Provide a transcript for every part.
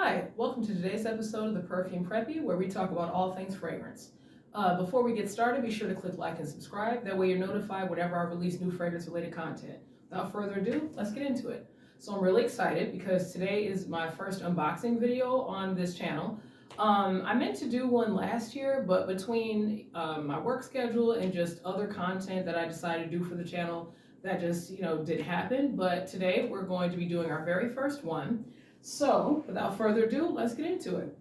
Hi, welcome to today's episode of the Perfume Preppy, where we talk about all things fragrance. Before we get started, be sure to click like and subscribe. That way you're notified whenever I release new fragrance-related content. Without further ado, let's get into it. So I'm really excited because today is my first unboxing video on this channel. I meant to do one last year, but between my work schedule and just other content that I decided to do for the channel, that just, didn't happen. But today we're going to be doing our very first one. So, without further ado, let's get into it.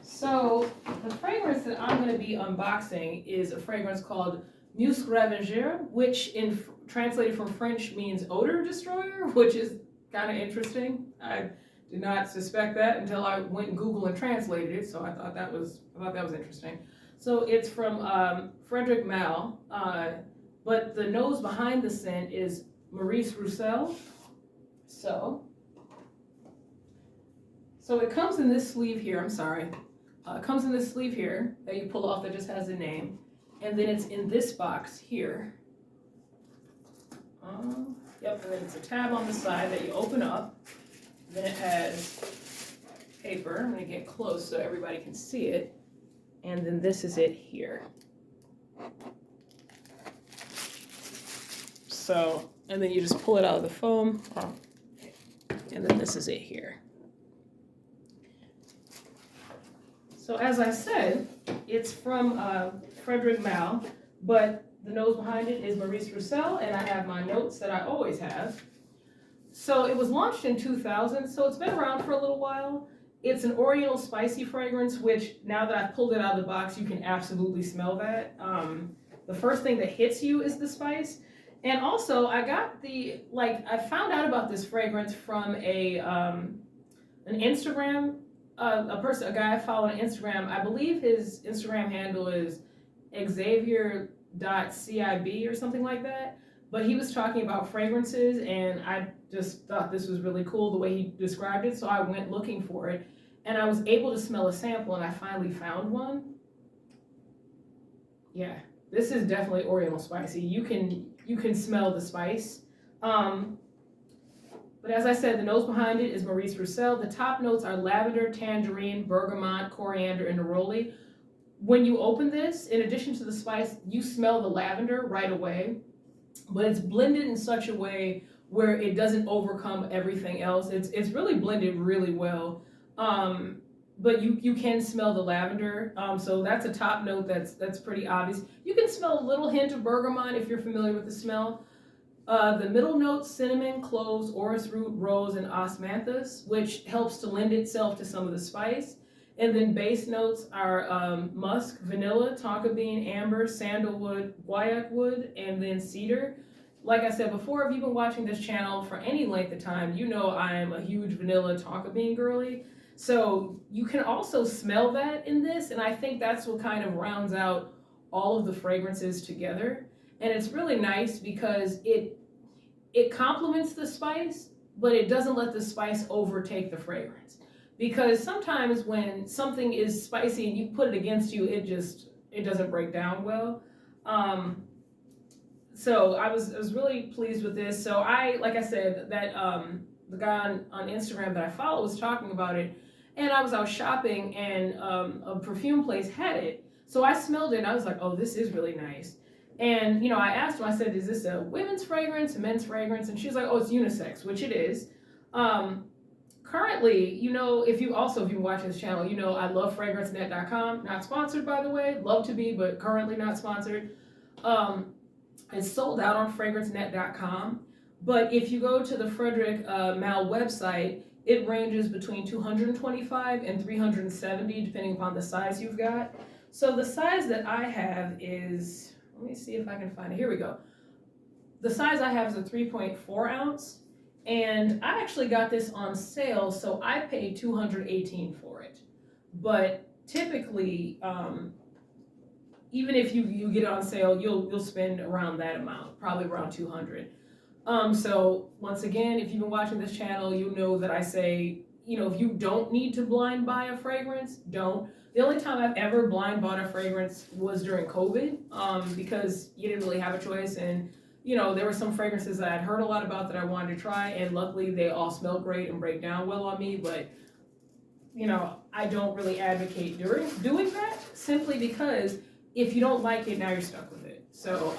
So, the fragrance that I'm going to be unboxing is a fragrance called Musc Ravageur, which translated from French means odor destroyer, which is kind of interesting. I did not suspect that until I went and Googled and translated it, so I thought that was interesting. So, it's from Frédéric Malle, but the nose behind the scent is Maurice Roussel. So it comes in this sleeve here, it comes in this sleeve here that you pull off that just has the name. And then it's in this box here. And then it's a tab on the side that you open up. Then it has paper. I'm gonna get close so everybody can see it. And then this is it here. So, and then you just pull it out of the foam. And then this is it here. So as I said, it's from Frédéric Malle, but the nose behind it is Maurice Roussel, and I have my notes that I always have. So it was launched in 2000, so it's been around for a little while. It's an Oriental spicy fragrance, which now that I've pulled it out of the box, you can absolutely smell that. The first thing that hits you is the spice. And also, I got I found out about this fragrance from an Instagram a guy I follow on Instagram. I believe his Instagram handle is Xavier.cib or something like that. But he was talking about fragrances, and I just thought this was really cool the way he described it. So I went looking for it, and I was able to smell a sample, and I finally found one. Yeah, this is definitely Oriental spicy. You can smell the spice. But as I said, the nose behind it is Maurice Roussel. The top notes are lavender, tangerine, bergamot, coriander, and neroli. When you open this, in addition to the spice, you smell the lavender right away, but it's blended in such a way where it doesn't overcome everything else. It's really blended really well, but you can smell the lavender. So that's a top note that's pretty obvious. You can smell a little hint of bergamot if you're familiar with the smell. The middle notes, cinnamon, cloves, orris root, rose, and osmanthus, which helps to lend itself to some of the spice. And then base notes are musk, vanilla, tonka bean, amber, sandalwood, guaiac wood, and then cedar. Like I said before, if you've been watching this channel for any length of time, you know I am a huge vanilla tonka bean girly. So you can also smell that in this, and I think that's what kind of rounds out all of the fragrances together. And it's really nice because it complements the spice, but it doesn't let the spice overtake the fragrance. Because sometimes when something is spicy and you put it against you, it doesn't break down well. So I was really pleased with this. So like I said, that the guy on Instagram that I follow was talking about it, and I was out shopping and a perfume place had it. So I smelled it and I was like, oh, this is really nice. And, I asked him, I said, is this a women's fragrance, a men's fragrance? And she's like, oh, it's unisex, which it is. Currently, if you watch this channel, I love fragrancenet.com. Not sponsored, by the way. Love to be, but currently not sponsored. It's sold out on fragrancenet.com. But if you go to the Frédéric Malle website, it ranges between $225 and $370, depending upon the size you've got. So the size that I have is... Let me see if I can find it. Here we go. The size I have is a 3.4 ounce, and I actually got this on sale, so I paid $218 for it. But typically, even if you get it on sale, you'll spend around that amount, probably around $200. So once again, if you've been watching this channel, you know that I say, if you don't need to blind buy a fragrance, don't. The only time I've ever blind bought a fragrance was during COVID, because you didn't really have a choice, and there were some fragrances that I'd heard a lot about that I wanted to try, and luckily they all smell great and break down well on me. But I don't really advocate doing that, simply because if you don't like it, now you're stuck with it. So,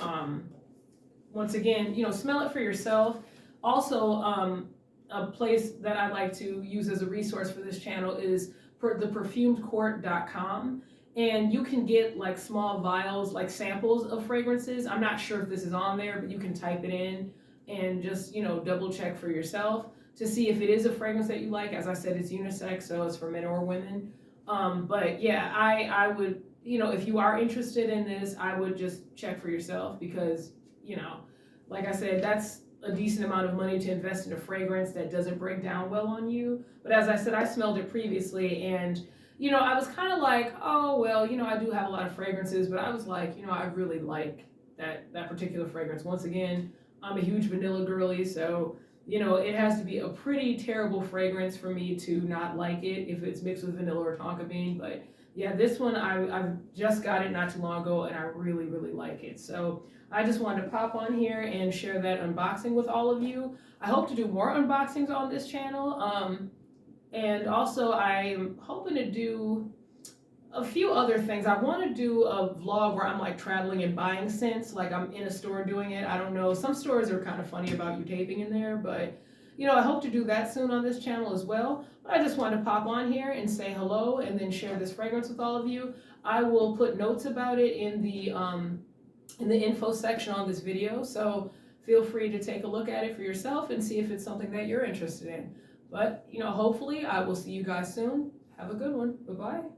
once again, smell it for yourself. Also, a place that I like to use as a resource for this channel is theperfumedcourt.com. And you can get like small vials, like samples of fragrances. I'm not sure if this is on there, but you can type it in and just, double check for yourself to see if it is a fragrance that you like. As I said, it's unisex, so it's for men or women. But yeah, I would, if you are interested in this, I would just check for yourself because, like I said, that's a decent amount of money to invest in a fragrance that doesn't break down well on you. But as I said, I smelled it previously, and I was kind of like, oh well, I do have a lot of fragrances, but I was like, I really like that particular fragrance. Once again, I'm a huge vanilla girly, so it has to be a pretty terrible fragrance for me to not like it if it's mixed with vanilla or tonka bean. But yeah, this one I've just got it not too long ago, and I really, really like it. So I just wanted to pop on here and share that unboxing with all of you. I hope to do more unboxings on this channel. And also I'm hoping to do a few other things. I want to do a vlog where I'm like traveling and buying scents, like I'm in a store doing it. I don't know. Some stores are kind of funny about you taping in there, but I hope to do that soon on this channel as well. But I just wanted to pop on here and say hello and then share this fragrance with all of you. I will put notes about it in the info section on this video, so feel free to take a look at it for yourself and see if it's something that you're interested in. But hopefully I will see you guys soon. Have a good one. Bye-bye.